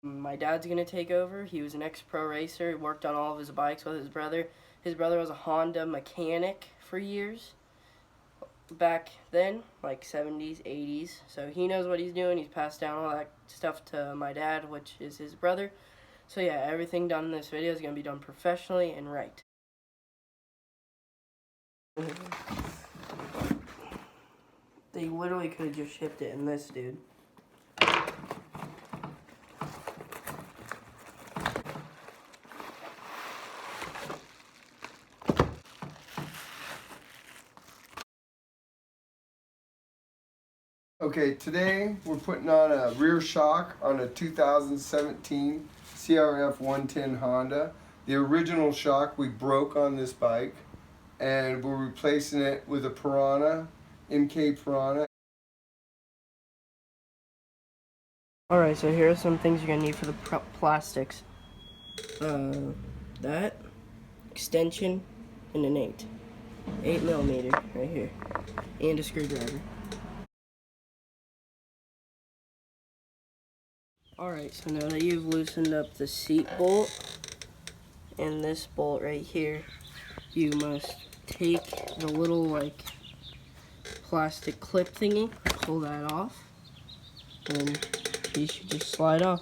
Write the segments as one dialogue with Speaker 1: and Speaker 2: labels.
Speaker 1: My dad's gonna take over. He was an ex-pro racer, worked on all of his bikes with his brother. His brother was a Honda mechanic for years back then, like 70s, 80s. So he knows what he's doing. He's passed down all that stuff to my dad, which is his brother. So yeah, everything done in this video is gonna be done professionally and right. They literally could have just shipped it in this, dude.
Speaker 2: Okay, today we're putting on a rear shock on a 2017 CRF 110 Honda. The original shock we broke on this bike, and we're replacing it with a Piranha, MK Piranha.
Speaker 1: Alright, so here are some things you're gonna need for the plastics. That, extension, and an 8mm right here, and a screwdriver. Alright, so now that you've loosened up the seat bolt and this bolt right here, you must take the little like plastic clip thingy, pull that off, and you should just slide off.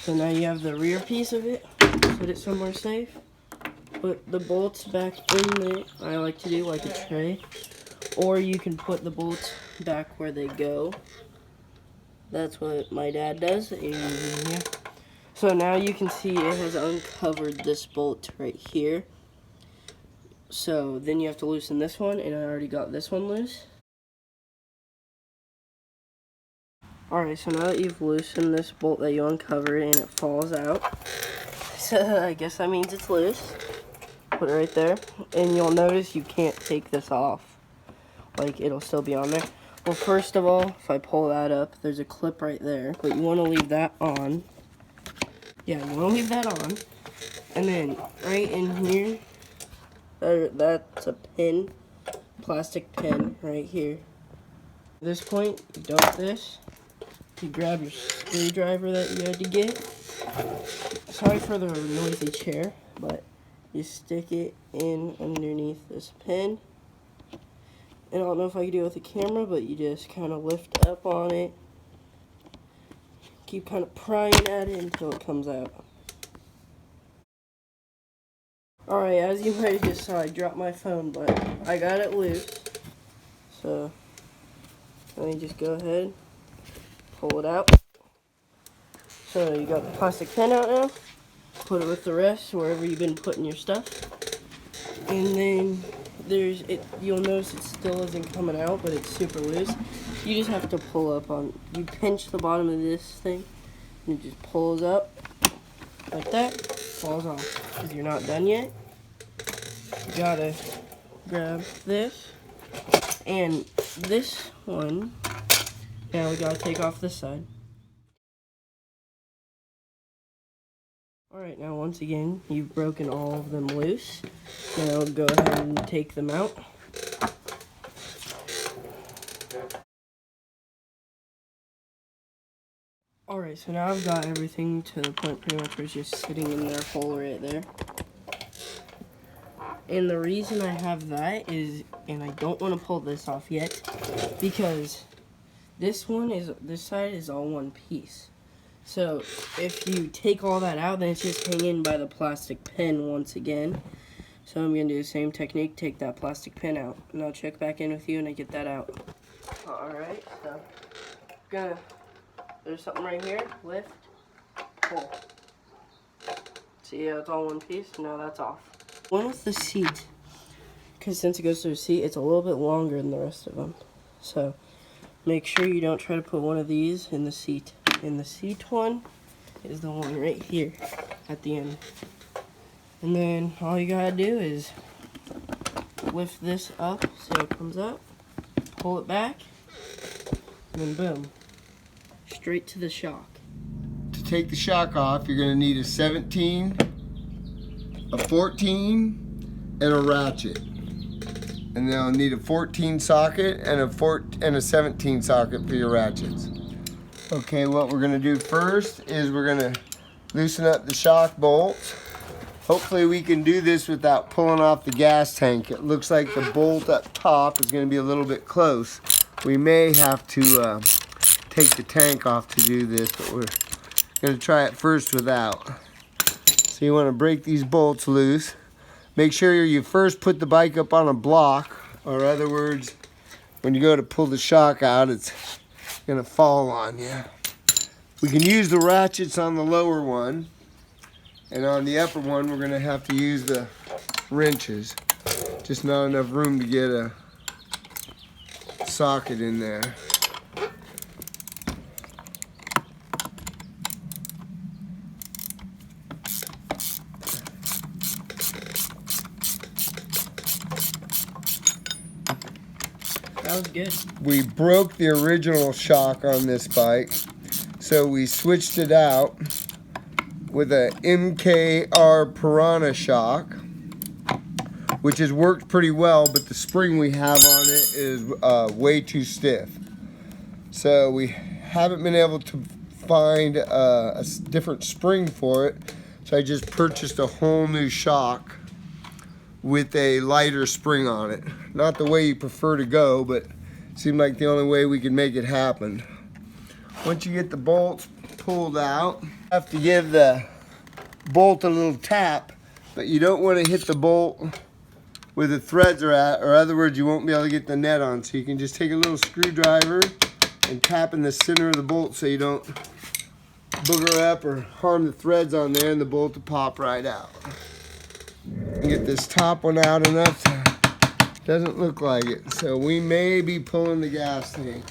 Speaker 1: So now you have the rear piece of it, put it somewhere safe, put the bolts back in there. I like to do like a tray, or you can put the bolts back where they go. That's what my dad does. And yeah. So now you can see it has uncovered this bolt right here. So then you have to loosen this one, and I already got this one loose. Alright, so now that you've loosened this bolt that you uncovered and it falls out, so I guess that means it's loose. Put it right there, and you'll notice you can't take this off. Like, it'll still be on there. Well, first of all, if I pull that up, there's a clip right there, but you want to leave that on. Yeah, you want to leave that on. And then, right in here, that's a pin, plastic pin right here. At this point, you dump this. You grab your screwdriver that you had to get. Sorry for the noisy chair, but you stick it in underneath this pin. And I don't know if I can do it with the camera, but you just kind of lift up on it. Keep kind of prying at it until it comes out. Alright, as you might have just saw, I dropped my phone, but I got it loose. So, let me just go ahead, pull it out. So, you got the plastic pin out now. Put it with the rest, wherever you've been putting your stuff. And then you'll notice it still isn't coming out, but it's super loose. You just have to pull up on, you pinch the bottom of this thing, and it just pulls up like that, falls off. Because you're not done yet, you gotta grab this and this one. Now we gotta take off this side. Alright, now once again, you've broken all of them loose. Now go ahead and take them out. Alright, so now I've got everything to the point pretty much where it's just sitting in their hole right there. And the reason I have that is, and I don't want to pull this off yet, because this side is all one piece. So if you take all that out, then it's just hanging by the plastic pin once again. So I'm going to do the same technique, take that plastic pin out, and I'll check back in with you when I get that out. Alright, so there's something right here, lift, pull. See how it's all one piece? Now that's off. One with the seat, because since it goes through the seat, it's a little bit longer than the rest of them. So make sure you don't try to put one of these in the seat. And the seat one is the one right here at the end. And then all you gotta do is lift this up, see how it comes up, pull it back, and then boom, straight to the shock.
Speaker 2: To take the shock off, you're going to need a 17, a 14, and a ratchet. And then you'll need a 14 socket and a 17 socket for your ratchets. Okay, what we're gonna do first is we're gonna loosen up the shock bolts. Hopefully we can do this without pulling off the gas tank. It looks like the bolt up top is gonna be a little bit close. We may have to take the tank off to do this, but we're gonna try it first without. So you wanna break these bolts loose. Make sure you first put the bike up on a block, or in other words, when you go to pull the shock out, it's gonna fall on you. We can use the ratchets on the lower one, and on the upper one we're gonna have to use the wrenches. Just not enough room to get a socket in there.
Speaker 1: That was good.
Speaker 2: We broke the original shock on this bike, so we switched it out with a MKR Piranha shock, which has worked pretty well, but the spring we have on it is way too stiff. So we haven't been able to find a different spring for it, so I just purchased a whole new shock with a lighter spring on it. Not the way you prefer to go, but it seemed like the only way we could make it happen. Once you get the bolts pulled out, you have to give the bolt a little tap, but you don't want to hit the bolt where the threads are at, or in other words, you won't be able to get the net on. So you can just take a little screwdriver and tap in the center of the bolt so you don't booger up or harm the threads on there, and the bolt will pop right out. Get this top one out enough to, doesn't look like it, so we may be pulling the gas tank.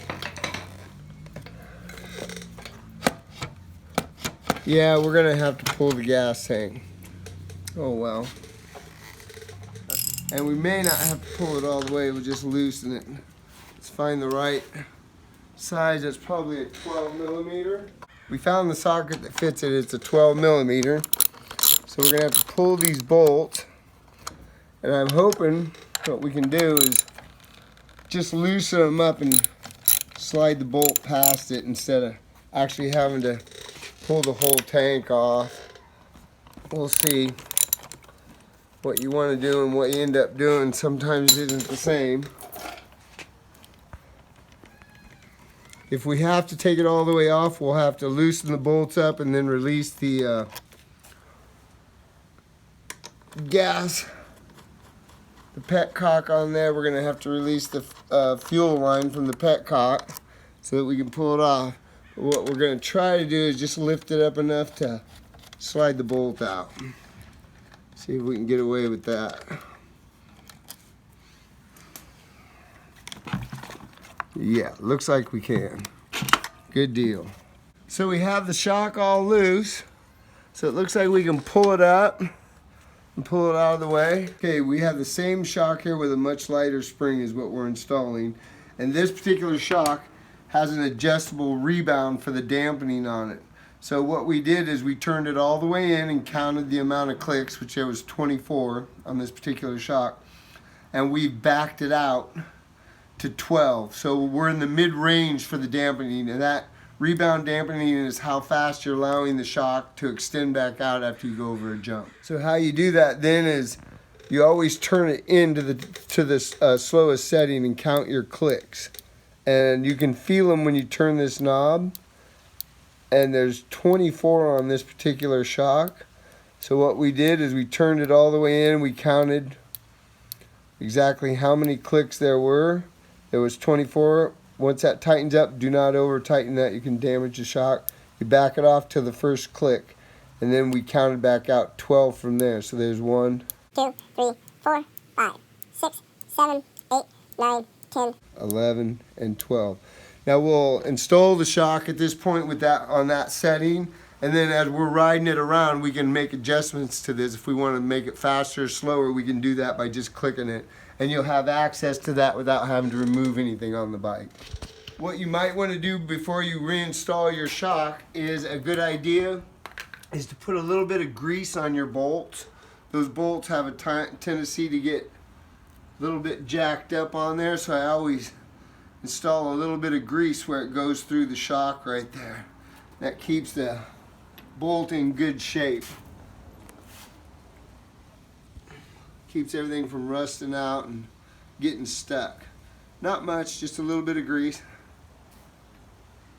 Speaker 2: Yeah, we're gonna have to pull the gas tank. Oh well. And we may not have to pull it all the way, we'll just loosen it. Let's find the right size. That's probably a 12 millimeter. We found the socket that fits it. It's a 12 millimeter. So we're gonna have to pull these bolts, and I'm hoping what we can do is just loosen them up and slide the bolt past it instead of actually having to pull the whole tank off. We'll see. What you want to do and what you end up doing sometimes isn't the same. If we have to take it all the way off, we'll have to loosen the bolts up and then release the gas, the petcock on there. We're gonna have to release the fuel line from the petcock so that we can pull it off. But what we're gonna try to do is just lift it up enough to slide the bolt out. See if we can get away with that. Yeah, looks like we can. Good deal. So we have the shock all loose, so it looks like we can pull it up and pull it out of the way. Okay, we have the same shock here with a much lighter spring is what we're installing. And this particular shock has an adjustable rebound for the dampening on it. So what we did is we turned it all the way in and counted the amount of clicks, which there was 24 on this particular shock, and we backed it out to 12. So we're in the mid-range for the dampening, and that rebound dampening is how fast you're allowing the shock to extend back out after you go over a jump. So how you do that then is you always turn it into the slowest setting and count your clicks. And you can feel them when you turn this knob. And there's 24 on this particular shock. So what we did is we turned it all the way in. We counted exactly how many clicks there were. There was 24. Once that tightens up, do not over tighten that. You can damage the shock. You back it off to the first click. And then we counted back out 12 from there. So there's 1,
Speaker 3: 2, 3, 4, 5, 6, 7, 8, 9, 10,
Speaker 2: 11, and 12. Now we'll install the shock at this point with that on that setting, and then as we're riding it around, we can make adjustments to this. If we want to make it faster or slower, we can do that by just clicking it, and you'll have access to that without having to remove anything on the bike. What you might want to do before you reinstall your shock is a good idea is to put a little bit of grease on your bolts. Those bolts have a tendency to get a little bit jacked up on there, so I always install a little bit of grease where it goes through the shock right there. That keeps the bolt in good shape. Keeps everything from rusting out and getting stuck. Not much, just a little bit of grease.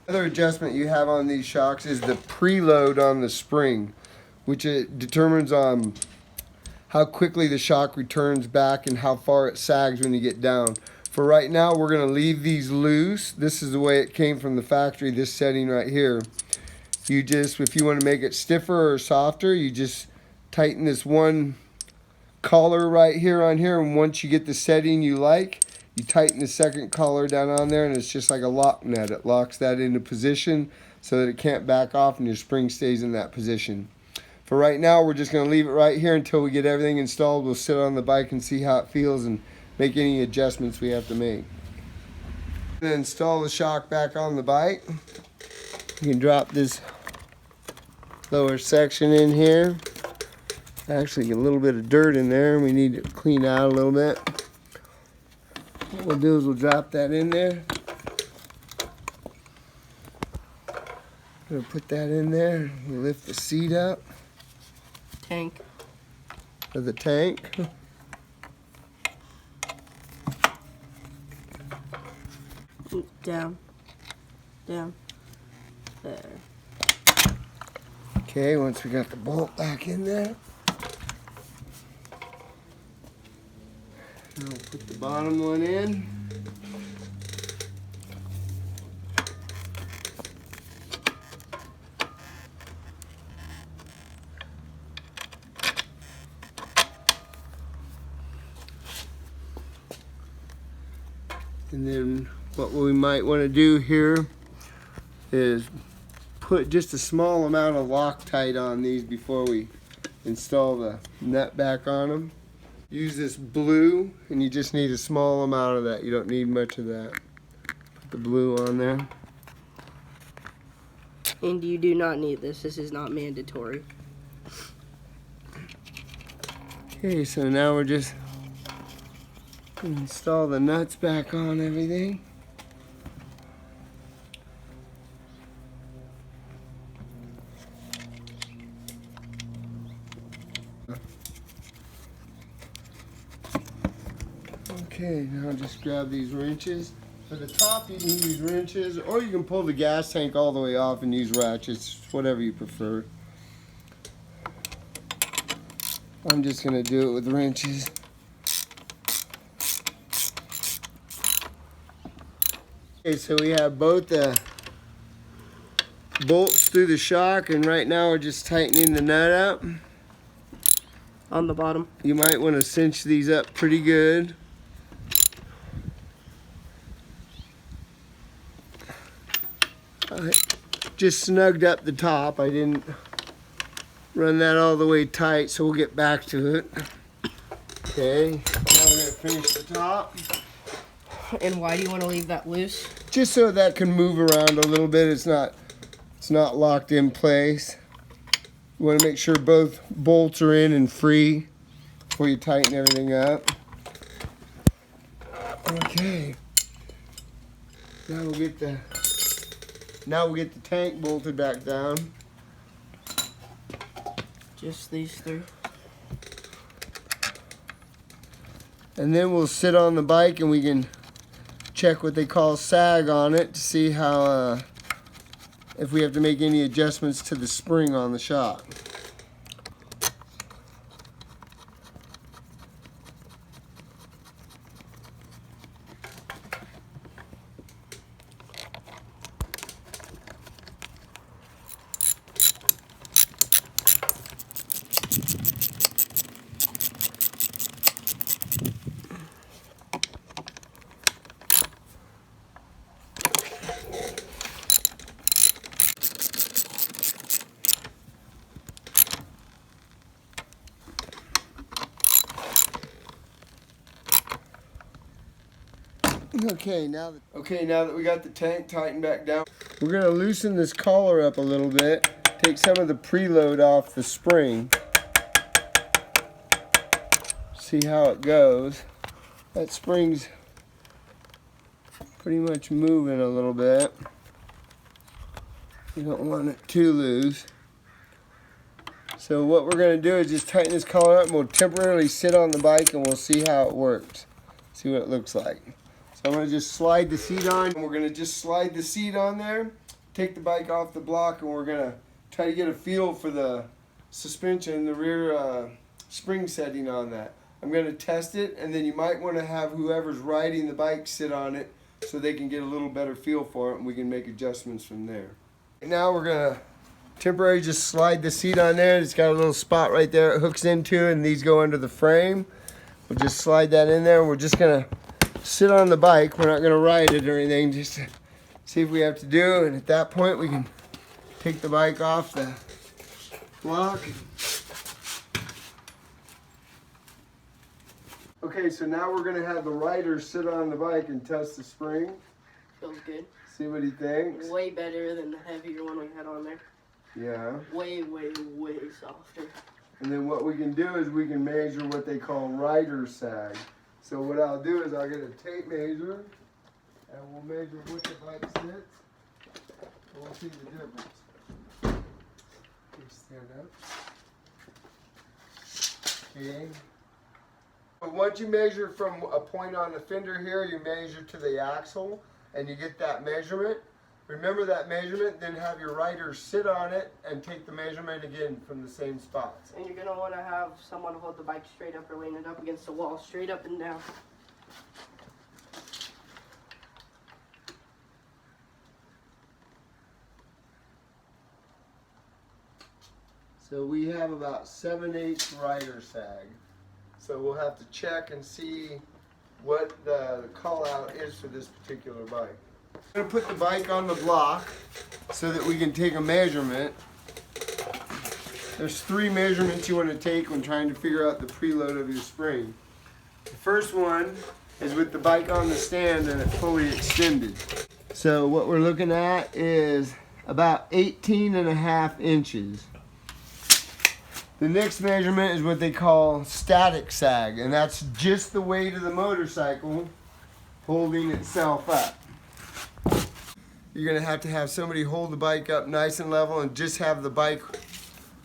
Speaker 2: Another adjustment you have on these shocks is the preload on the spring, which it determines how quickly the shock returns back and how far it sags when you get down. For right now, we're going to leave these loose. This is the way it came from the factory, this setting right here. You just, if you want to make it stiffer or softer, you just tighten this one collar right here on here, and once you get the setting you like, you tighten the second collar down on there, and it's just like a lock nut. It locks that into position so that it can't back off and your spring stays in that position. For right now, we're just going to leave it right here until we get everything installed. We'll sit on the bike and see how it feels and make any adjustments we have to make. Then install the shock back on the bike. You can drop this lower section in here. Actually, a little bit of dirt in there. We need to clean out a little bit. What we'll do is we'll drop that in there. We'll put that in there. We'll lift the seat up.
Speaker 1: Tank.
Speaker 2: Of the tank.
Speaker 1: Down. Down. There.
Speaker 2: Okay, once we got the bolt back in there, now we'll put the bottom one in. And then what we might want to do here is put just a small amount of Loctite on these before we install the nut back on them. Use this blue, and you just need a small amount of that. You don't need much of that. Put the blue on there.
Speaker 1: And you do not need this. This is not mandatory.
Speaker 2: Okay, so now we're just gonna install the nuts back on everything. Okay, now just grab these wrenches. For the top, you can use wrenches, or you can pull the gas tank all the way off and use ratchets, whatever you prefer. I'm just going to do it with wrenches. Okay, so we have both the bolts through the shock, and right now we're just tightening the nut up.
Speaker 1: On the bottom.
Speaker 2: You might want to cinch these up pretty good. I just snugged up the top. I didn't run that all the way tight, so we'll get back to it. Okay, now we're going to finish the top.
Speaker 1: And why do you want to leave that loose?
Speaker 2: Just so that can move around a little bit. It's not locked in place. You want to make sure both bolts are in and free before you tighten everything up. Okay. Now we'll get the tank bolted back down.
Speaker 1: Just these three.
Speaker 2: And then we'll sit on the bike and we can check what they call sag on it to see how if we have to make any adjustments to the spring on the shock. Okay, now that we got the tank tightened back down, we're going to loosen this collar up a little bit, take some of the preload off the spring, see how it goes. That spring's pretty much moving a little bit. You don't want it too loose. So what we're going to do is just tighten this collar up, and we'll temporarily sit on the bike and we'll see how it works. See what it looks like. So I'm going to just slide the seat on, and we're going to just slide the seat on there, take the bike off the block, and we're going to try to get a feel for the suspension, the rear spring setting on that. I'm going to test it, and then you might want to have whoever's riding the bike sit on it so they can get a little better feel for it, and we can make adjustments from there. Now we're going to temporarily just slide the seat on there. It's got a little spot right there it hooks into, and these go under the frame. We'll just slide that in there. We're just going to sit on the bike. We're not going to ride it or anything, just to see if we have to do. And at that point, we can take the bike off the block. Okay, so now we're going to have the rider sit on the bike and test the spring.
Speaker 1: Feels good.
Speaker 2: See what he thinks.
Speaker 1: Way better than the heavier one we had on there.
Speaker 2: Yeah.
Speaker 1: Way, way, way softer.
Speaker 2: And then what we can do is we can measure what they call rider sag. So what I'll do is I'll get a tape measure and we'll measure what the bike sits. We'll see the difference. Stand up. Okay. But once you measure from a point on the fender here, you measure to the axle and you get that measurement. Remember that measurement, then have your rider sit on it and take the measurement again from the same spots.
Speaker 1: And you're going to want to have someone hold the bike straight up or lean it up against the wall, straight up and down.
Speaker 2: So we have about 7/8 rider sag. So we'll have to check and see what the call out is for this particular bike. I'm going to put the bike on the block so that we can take a measurement. There's 3 measurements you want to take when trying to figure out the preload of your spring. The first one is with the bike on the stand and it fully extended. So what we're looking at is about 18.5 inches. The next measurement is what they call static sag, and that's just the weight of the motorcycle holding itself up. You're going to have somebody hold the bike up nice and level and just have the bike,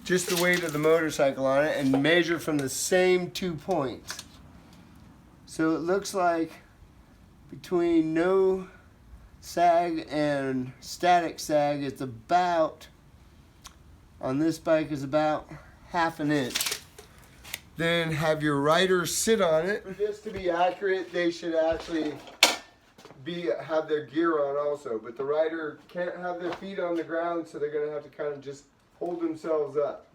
Speaker 2: just the weight of the motorcycle on it, and measure from the same 2 points. So it looks like between no sag and static sag, it's about, on this bike is about 1/2 inch. Then have your rider sit on it. For this to be accurate, they should actually have their gear on also, but the rider can't have their feet on the ground, so they're going to have to kind of just hold themselves up.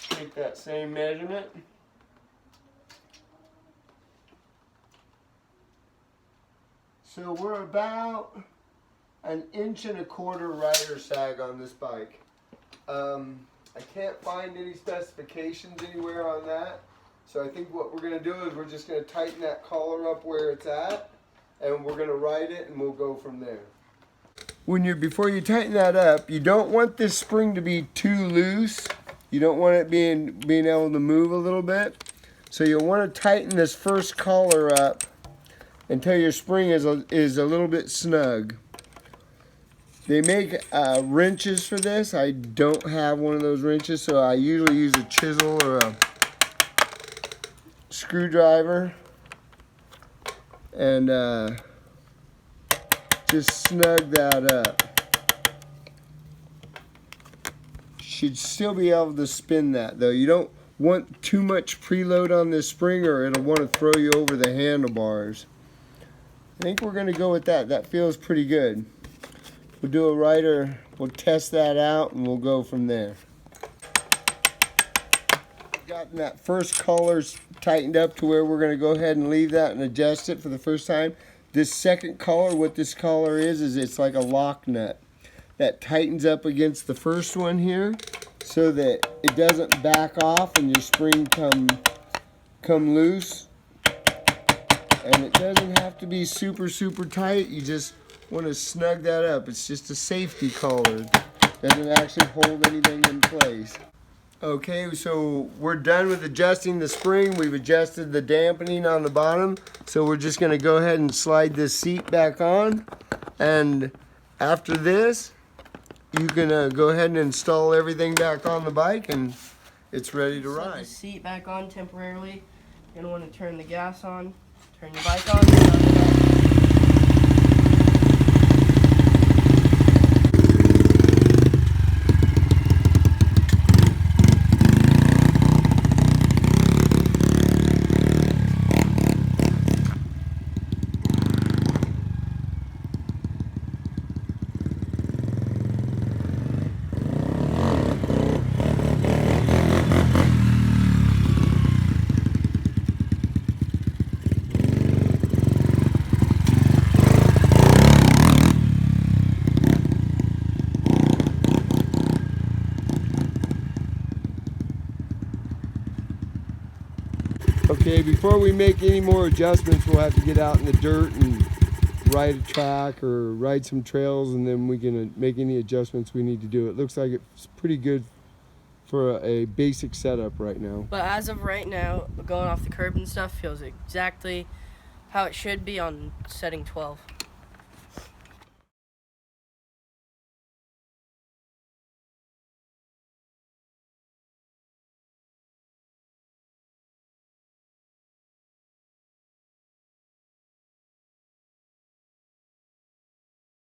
Speaker 2: Take that same measurement. So we're about 1.25 inches rider sag on this bike. I can't find any specifications anywhere on that. So I think what we're going to do is we're just going to tighten that collar up where it's at, and we're going to ride it, and we'll go from there. Before you tighten that up, you don't want this spring to be too loose. You don't want it being able to move a little bit. So you'll want to tighten this first collar up until your spring is a little bit snug. They make wrenches for this. I don't have one of those wrenches, so I usually use a chisel or a screwdriver and just snug that up. Should still be able to spin that though. You don't want too much preload on this spring or it'll want to throw you over the handlebars. I think we're going to go with that. That feels pretty good. We'll do a rider, we'll test that out and we'll go from there. Gotten that first collar's tightened up to where we're going to go ahead and leave that and adjust it for the first time. This second collar, what this collar is it's like a lock nut that tightens up against the first one here so that it doesn't back off and your spring come loose. And it doesn't have to be super tight. You just want to snug that up. It's just a safety collar. Doesn't actually hold anything in place. Okay, so we're done with adjusting the spring. We've adjusted the dampening on the bottom. So we're just gonna go ahead and slide this seat back on. And after this, you can go ahead and install everything back on the bike and it's ready to
Speaker 1: Set
Speaker 2: ride.
Speaker 1: the seat back on temporarily. You're gonna want to turn the gas on, turn your bike on.
Speaker 2: Okay, before we make any more adjustments, we'll have to get out in the dirt and ride a track or ride some trails, and then we can make any adjustments we need to do. It looks like it's pretty good for a basic setup right now.
Speaker 1: But as of right now, going off the curb and stuff feels exactly how it should be on setting 12.